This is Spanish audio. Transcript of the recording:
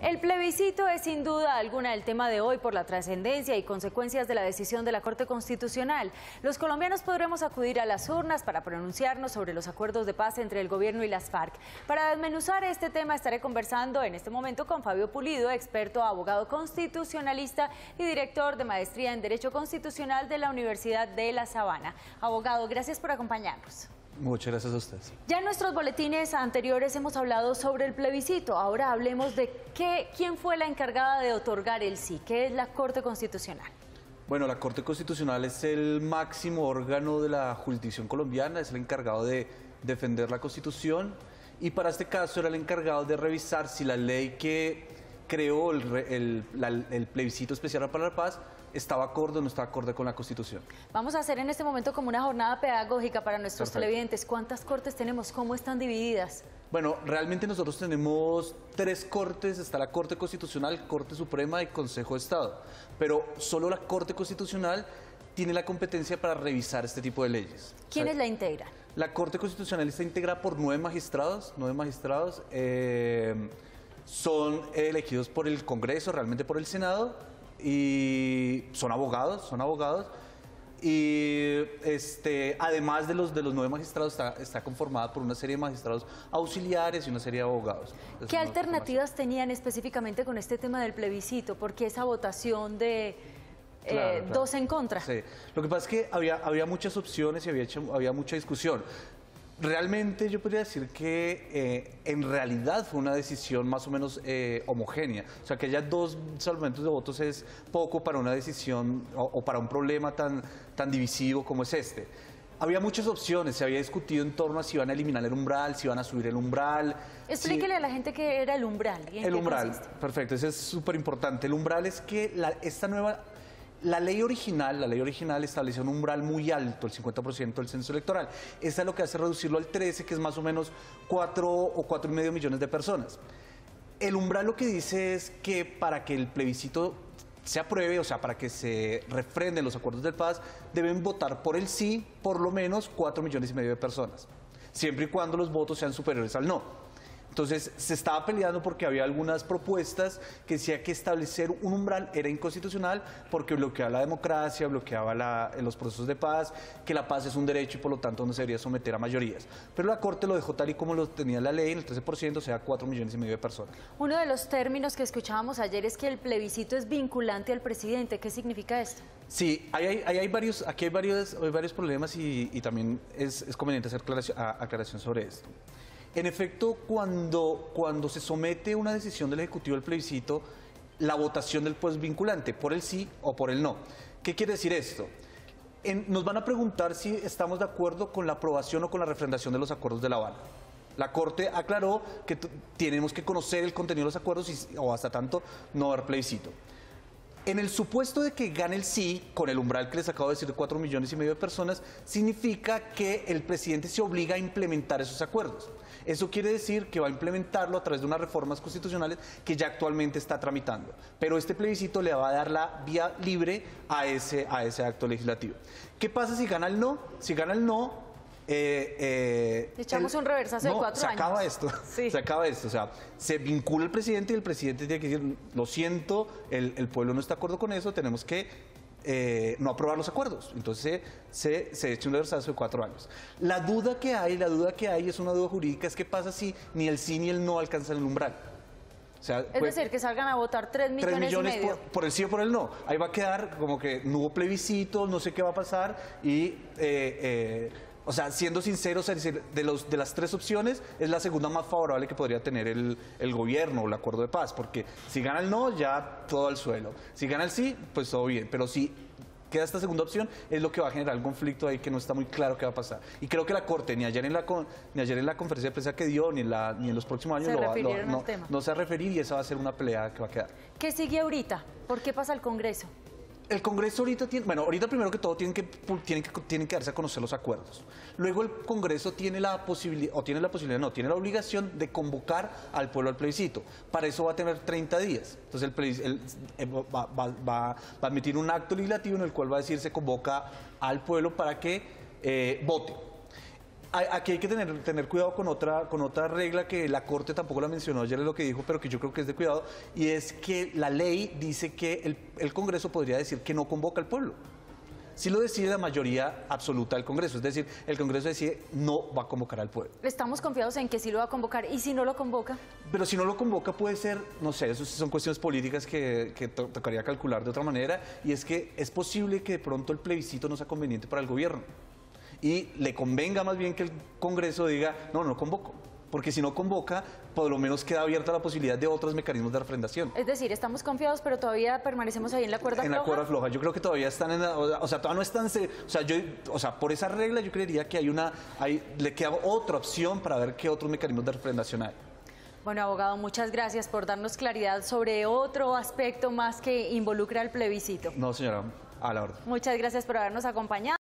El plebiscito es sin duda alguna el tema de hoy por la trascendencia y consecuencias de la decisión de la Corte Constitucional. Los colombianos podremos acudir a las urnas para pronunciarnos sobre los acuerdos de paz entre el gobierno y las FARC. Para desmenuzar este tema estaré conversando en este momento con Fabio Pulido, experto, abogado constitucionalista y director de maestría en Derecho Constitucional de la Universidad de La Sabana. Abogado, gracias por acompañarnos. Muchas gracias a ustedes. Ya en nuestros boletines anteriores hemos hablado sobre el plebiscito. Ahora hablemos de quién fue la encargada de otorgar el sí, ¿qué es la Corte Constitucional? Bueno, la Corte Constitucional es el máximo órgano de la jurisdicción colombiana, es el encargado de defender la Constitución y para este caso era el encargado de revisar si la ley que creó el plebiscito especial para la paz estaba acorde o no estaba acorde con la Constitución. Vamos a hacer en este momento como una jornada pedagógica para nuestros televidentes. ¿Cuántas cortes tenemos? ¿Cómo están divididas? Bueno, realmente nosotros tenemos 3 cortes, está la Corte Constitucional, Corte Suprema y Consejo de Estado, pero solo la Corte Constitucional tiene la competencia para revisar este tipo de leyes. ¿Quiénes la integran? La Corte Constitucional está integrada por 9 magistrados, son elegidos por el Congreso, realmente por el Senado, y son abogados, y además de los 9 magistrados está conformada por una serie de magistrados auxiliares y una serie de abogados. ¿Qué alternativas tenían específicamente con este tema del plebiscito? Porque esa votación de Claro. 2 en contra. Sí. Lo que pasa es que había muchas opciones y había mucha discusión. Realmente yo podría decir que en realidad fue una decisión más o menos homogénea. O sea, que haya 2 salvamentos de votos es poco para una decisión o para un problema tan divisivo como es este. Había muchas opciones, se había discutido en torno a si iban a eliminar el umbral, si iban a subir el umbral. Explíquele a la gente qué era el umbral. ¿Y en el qué umbral, consiste? perfecto, eso es súper importante. El umbral es que la ley original estableció un umbral muy alto, el 50% del censo electoral. Esta es lo que hace reducirlo al 13, que es más o menos 4 o 4,5 millones de personas. El umbral lo que dice es que para que el plebiscito se apruebe, o sea, para que se refrenden los acuerdos de paz, deben votar por el sí por lo menos 4,5 millones de personas, siempre y cuando los votos sean superiores al no. Entonces se estaba peleando porque había algunas propuestas que decía que establecer un umbral era inconstitucional porque bloqueaba la democracia, bloqueaba los procesos de paz, que la paz es un derecho y por lo tanto no se debería someter a mayorías. Pero la Corte lo dejó tal y como lo tenía la ley, en el 13%, o sea, 4,5 millones de personas. Uno de los términos que escuchábamos ayer es que el plebiscito es vinculante al presidente. ¿Qué significa esto? Sí, aquí hay varios problemas y también es conveniente hacer aclaración sobre esto. En efecto, cuando se somete una decisión del Ejecutivo al plebiscito, la votación del pueblo es vinculante, por el sí o por el no. ¿Qué quiere decir esto? Nos van a preguntar si estamos de acuerdo con la aprobación o con la refrendación de los acuerdos de La Habana. La Corte aclaró que tenemos que conocer el contenido de los acuerdos o hasta tanto no dar plebiscito. En el supuesto de que gane el sí, con el umbral que les acabo de decir de 4,5 millones de personas, significa que el presidente se obliga a implementar esos acuerdos. Eso quiere decir que va a implementarlo a través de unas reformas constitucionales que ya actualmente está tramitando. Pero este plebiscito le va a dar la vía libre a ese acto legislativo. ¿Qué pasa si gana el no? Si gana el no, echamos un reversazo de 4 años. Se acaba esto, sí. Se acaba esto, o sea, se vincula el presidente y el presidente tiene que decir, lo siento, el pueblo no está de acuerdo con eso, tenemos que no aprobar los acuerdos. Entonces se echa un reversazo de 4 años. La duda que hay es una duda jurídica, es qué pasa si ni el sí ni el no alcanzan el umbral. O sea, es decir, que salgan a votar 3,5 millones por el sí o por el no. Ahí va a quedar como que no hubo plebiscito, no sé qué va a pasar y... o sea, siendo sinceros, es decir, de las 3 opciones, es la segunda más favorable que podría tener el gobierno o el acuerdo de paz, porque si gana el no, ya todo al suelo. Si gana el sí, pues todo bien, pero si queda esta segunda opción, es lo que va a generar un conflicto ahí que no está muy claro qué va a pasar. Y creo que la Corte, ni ayer en la conferencia de prensa que dio, ni en los próximos años, no se va a referir y esa va a ser una pelea que va a quedar. ¿Qué sigue ahorita? ¿Por qué pasa el Congreso? El Congreso ahorita ahorita primero que todo tienen que darse a conocer los acuerdos. Luego el Congreso tiene la obligación de convocar al pueblo al plebiscito. Para eso va a tener 30 días. Entonces va a emitir un acto legislativo en el cual va a decir se convoca al pueblo para que vote. Aquí hay que tener cuidado con otra regla que la Corte tampoco la mencionó ayer, es lo que dijo, pero que yo creo que es de cuidado, y es que la ley dice que el Congreso podría decir que no convoca al pueblo. Si lo decide la mayoría absoluta del Congreso, es decir, el Congreso decide no va a convocar al pueblo. Estamos confiados en que sí lo va a convocar, ¿y si no lo convoca? Pero si no lo convoca puede ser, no sé, eso son cuestiones políticas que tocaría calcular de otra manera, y es que es posible que de pronto el plebiscito no sea conveniente para el gobierno, y le convenga más bien que el Congreso diga, no convoco. Porque si no convoca, por lo menos queda abierta la posibilidad de otros mecanismos de refrendación. Es decir, estamos confiados, pero todavía permanecemos ahí en la cuerda floja. En la cuerda floja. Yo creo que todavía están todavía no están, por esa regla yo creería que le queda otra opción para ver qué otros mecanismos de refrendación hay. Bueno, abogado, muchas gracias por darnos claridad sobre otro aspecto más que involucra al plebiscito. No, señora, a la orden. Muchas gracias por habernos acompañado.